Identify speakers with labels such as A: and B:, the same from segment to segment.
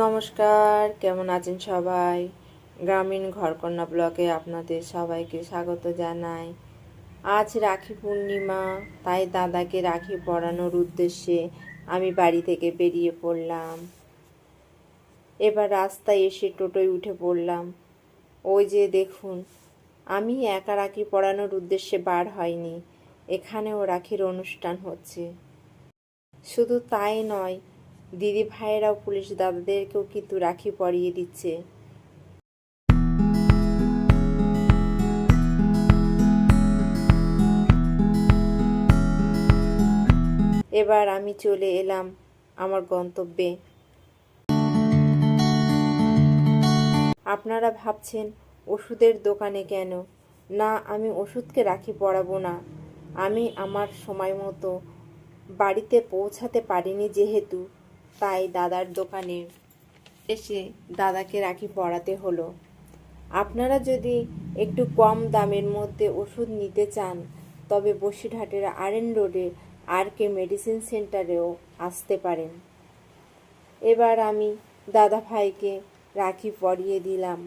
A: নমস্কার, কেমন আছেন সবাই? গ্রামীণ ঘরকন্যা ব্লগে আপনাদের সবাইকে স্বাগত জানাই। আজ রাখি পূর্ণিমা, তাই দাদাকে রাখি পরানোর উদ্দেশ্যে আমি বাড়ি থেকে বেরিয়ে পড়লাম। এবার রাস্তায় এসে টোটোয় উঠে পড়লাম। ওই যে দেখুন, আমি একা রাখি পরানোর উদ্দেশ্যে বার হয়নি, এখানেও রাখির অনুষ্ঠান হচ্ছে। শুধু তাই নয়, দিদি ভাইয়েরাও পুলিশ দাদাদেরকেও কিন্তু রাখি পরিয়ে দিচ্ছে। এবার আমি চলে এলাম আমার গন্তব্যে। আপনারা ভাবছেন ওষুধের দোকানে কেন? না, আমি ওষুধকে রাখি পরাবো না। আমি আমার সময় মতো বাড়িতে পৌঁছাতে পারিনি যেহেতু, তাই দাদার দোকানে এসে দাদাকে রাখি পরাতে হলো। আপনারা যদি একটু কম দামের মধ্যে ওষুধ নিতে চান, তবে বসিরহাটের RN রোডে RK মেডিসিন সেন্টারেও আসতে পারেন। এবার আমি দাদা ভাইকে রাখি পরিয়ে দিলাম।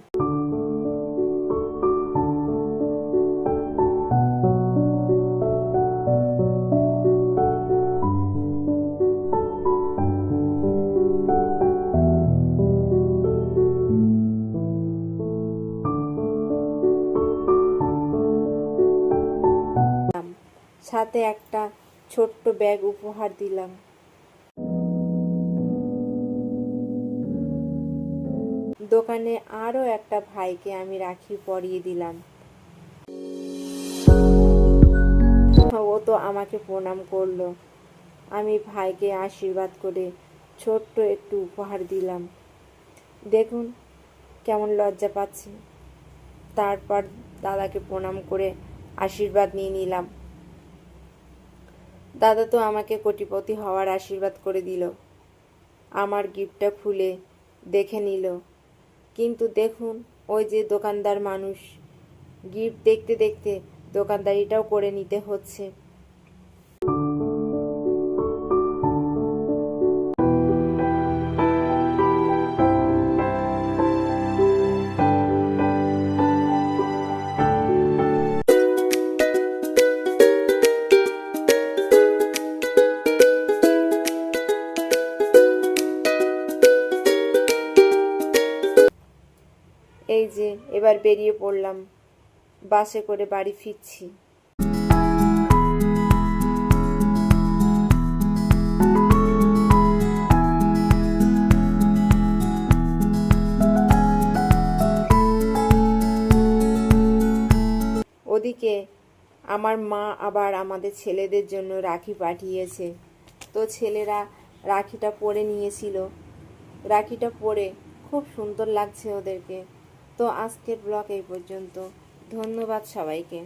A: সাথে একটা ছোট্ট ব্যাগ উপহার দিলাম। দোকানে আরও একটা ভাইকে আমি রাখি পরিয়ে দিলাম। ও তো আমাকে প্রণাম করলো। আমি ভাইকে আশীর্বাদ করে ছোট্ট একটু উপহার দিলাম। দেখুন কেমন লজ্জা পাচ্ছে। তারপর দাদাকে প্রণাম করে আশীর্বাদ নিয়ে নিলাম। দাদা তো আমাকে কোটিপতি হওয়ার আশীর্বাদ করে দিল। আমার গিফটটা খুলে দেখে নিল, কিন্তু দেখুন ওই যে দোকানদার মানুষ, গিফট দেখতে দেখতে দোকানদারিটাও করে নিতে হচ্ছে। এই যে এবার বেরিয়ে পড়লাম, বাসে করে বাড়ি ফিরছি। ওদিকে আমার মা আবার আমাদের ছেলেদের জন্য রাখি পাঠিয়েছে। তো ছেলেরা রাখিটা পরে নিয়েছিল। রাখিটা পরে খুব সুন্দর লাগছে ওদেরকে। তো আজকের ব্লগ এই পর্যন্ত। ধন্যবাদ সবাইকে।